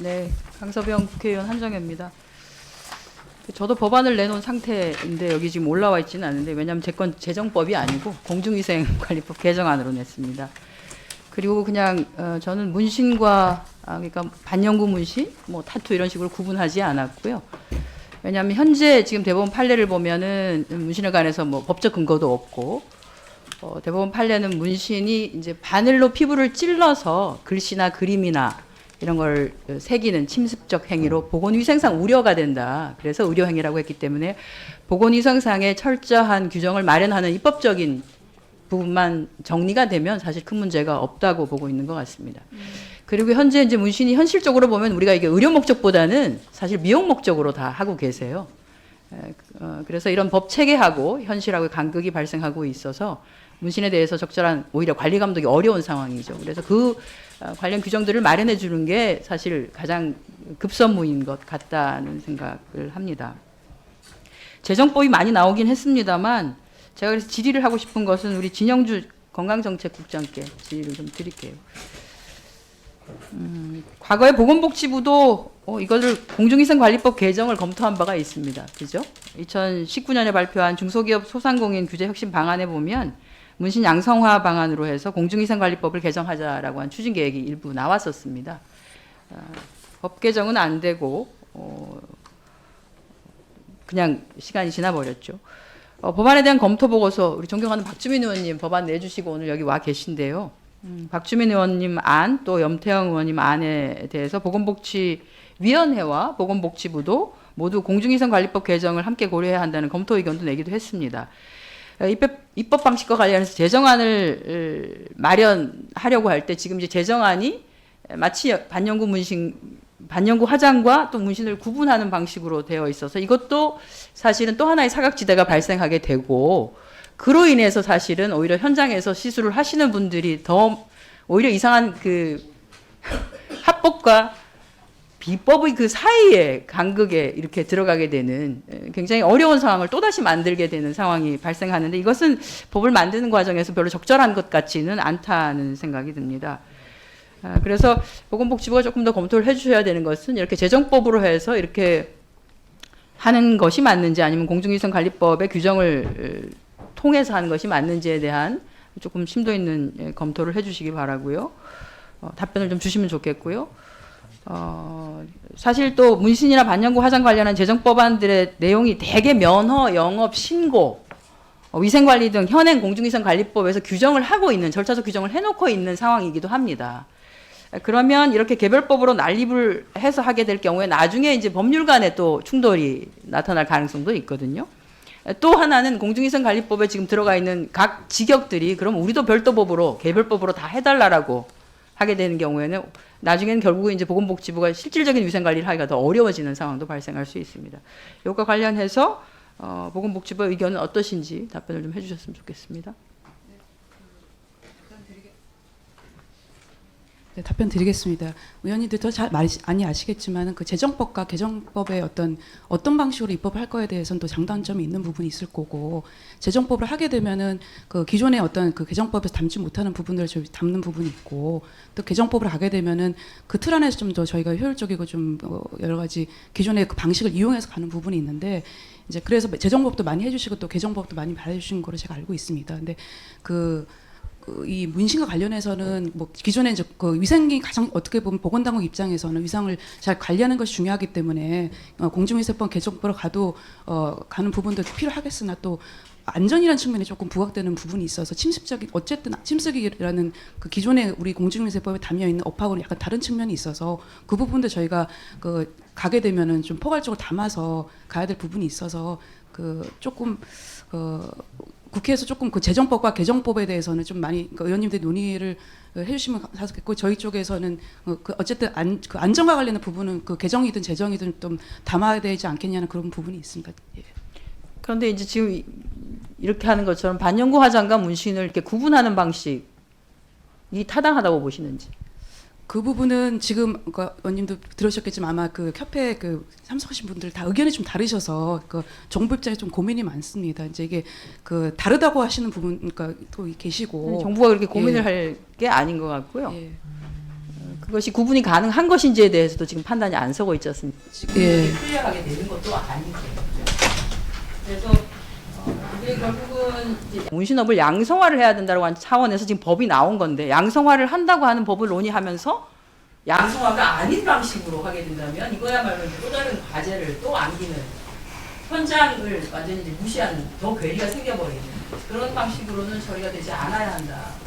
네, 강서병 국회의원 한정혜입니다. 저도 법안을 내놓은 상태인데 여기 지금 올라와 있지는 않은데, 왜냐하면 제 건 재정법이 아니고 공중위생관리법 개정안으로 냈습니다. 그리고 그냥 저는 문신과 그러니까 반영구 문신, 뭐 타투 이런 식으로 구분하지 않았고요. 왜냐하면 현재 지금 대법원 판례를 보면은 문신에 관해서 뭐 법적 근거도 없고, 대법원 판례는 문신이 이제 바늘로 피부를 찔러서 글씨나 그림이나 이런 걸 새기는 침습적 행위로 보건위생상 우려가 된다. 그래서 의료행위라고 했기 때문에 보건위생상의 철저한 규정을 마련하는 입법적인 부분만 정리가 되면 사실 큰 문제가 없다고 보고 있는 것 같습니다. 그리고 현재 이제 문신이 현실적으로 보면 우리가 이게 의료 목적보다는 사실 미용 목적으로 다 하고 계세요. 그래서 이런 법 체계하고 현실하고 간극이 발생하고 있어서 문신에 대해서 적절한 오히려 관리 감독이 어려운 상황이죠. 그래서 그 관련 규정들을 마련해 주는 게 사실 가장 급선무인 것 같다는 생각을 합니다. 재정법이 많이 나오긴 했습니다만 제가 그래서 질의를 하고 싶은 것은 우리 진영주 건강정책국장께 질의를 좀 드릴게요. 과거에 보건복지부도 이것을 공중위생관리법 개정을 검토한 바가 있습니다. 그죠? 2019년에 발표한 중소기업 소상공인 규제 혁신 방안에 보면 문신 양성화 방안으로 해서 공중위생관리법을 개정하자라고 한 추진 계획이 일부 나왔었습니다. 법 개정은 안 되고 그냥 시간이 지나버렸죠. 법안에 대한 검토 보고서 우리 존경하는 박주민 의원님 법안 내주시고 오늘 여기 와 계신데요. 박주민 의원님 안, 또 염태영 의원님 안에 대해서 보건복지위원회와 보건복지부도 모두 공중위생관리법 개정을 함께 고려해야 한다는 검토 의견도 내기도 했습니다. 입법 방식과 관련해서 재정안을 마련하려고 할 때 지금 이제 재정안이 마치 반영구 화장과 또 문신을 구분하는 방식으로 되어 있어서 이것도 사실은 또 하나의 사각지대가 발생하게 되고, 그로 인해서 사실은 오히려 현장에서 시술을 하시는 분들이 더 오히려 이상한 그 합법과 비법의 그 사이에 간극에 이렇게 들어가게 되는 굉장히 어려운 상황을 또다시 만들게 되는 상황이 발생하는데, 이것은 법을 만드는 과정에서 별로 적절한 것 같지는 않다는 생각이 듭니다. 그래서 보건복지부가 조금 더 검토를 해주셔야 되는 것은 이렇게 재정법으로 해서 이렇게 하는 것이 맞는지, 아니면 공중위생관리법의 규정을 통해서 하는 것이 맞는지에 대한 조금 심도 있는 검토를 해주시기 바라고요. 답변을 좀 주시면 좋겠고요. 사실 또 문신이나 반영구 화장 관련한 재정법안들의 내용이 대개 면허, 영업, 신고, 위생관리 등 현행 공중위생관리법에서 규정을 하고 있는, 절차적 규정을 해놓고 있는 상황이기도 합니다. 그러면 이렇게 개별법으로 난립을 해서 하게 될 경우에 나중에 이제 법률 간에 또 충돌이 나타날 가능성도 있거든요. 또 하나는 공중위생관리법에 지금 들어가 있는 각 직역들이 그럼 우리도 별도 법으로, 개별법으로 다 해달라고 하게 되는 경우에는 나중에는 결국은 이제 보건복지부가 실질적인 위생관리를 하기가 더 어려워지는 상황도 발생할 수 있습니다. 이것과 관련해서 보건복지부 의견은 어떠신지 답변을 좀 해주셨으면 좋겠습니다. 네, 답변 드리겠습니다. 의원님들도 잘 많이 아시겠지만 그 재정법과 개정법의 어떤 방식으로 입법을 할 거에 대해서는 또 장단점이 있는 부분이 있을 거고, 재정법을 하게 되면은 그 기존의 어떤 그 개정법에서 담지 못하는 부분들을 저희 담는 부분이 있고, 또 개정법을 하게 되면은 그 틀 안에서 좀 더 저희가 효율적이고 좀 여러 가지 기존의 그 방식을 이용해서 가는 부분이 있는데, 이제 그래서 재정법도 많이 해주시고 또 개정법도 많이 발해주신 거로 제가 알고 있습니다. 근데 이 문신과 관련해서는 뭐 기존에 이제 그 위생이 가장 어떻게 보면 보건당국 입장에서는 위상을 잘 관리하는 것이 중요하기 때문에 공중위생법 개정법으로 가는 부분도 필요하겠으나, 또 안전이라는 측면에 조금 부각되는 부분이 있어서 어쨌든 침습이라는 그 기존의 우리 공중위생법에 담겨 있는 업하고는 약간 다른 측면이 있어서 그 부분도 저희가 가게 되면은 좀 포괄적으로 담아서 가야 될 부분이 있어서 조금 국회에서 조금 그 재정법과 개정법에 대해서는 좀 많이 의원님들이 논의를 해주시면 좋겠고, 저희 쪽에서는 어쨌든 안전과 관련된 부분은 그 개정이든 재정이든 좀 담아야 되지 않겠냐는 그런 부분이 있습니다. 예. 그런데 이제 지금 이렇게 하는 것처럼 반영구 화장과 문신을 이렇게 구분하는 방식이 타당하다고 보시는지. 그 부분은 지금 의원님도 들으셨겠지만 아마 그 협회에 참석하신 분들 다 의견이 좀 다르셔서 정부 입장에 좀 고민이 많습니다. 이제 이게 다르다고 하시는 부분 또 계시고, 정부가 그렇게 고민을 할 게 아닌 것 같고요. 예. 그것이 구분이 가능한 것인지에 대해서도 지금 판단이 안 서고 있지 않습니까? 예. 클리어하게 되는 것도 아니고. 그래서 이게 결국은 이제 문신업을 양성화를 해야 된다고 하는 차원에서 지금 법이 나온 건데 양성화를 한다고 하는 법을 논의하면서 양성화가 아닌 방식으로 하게 된다면 이거야말로 이제 또 다른 과제를 또 안기는 현장을 완전히 이제 무시하는 더 괴리가 생겨버리는 그런 방식으로는 처리가 되지 않아야 한다.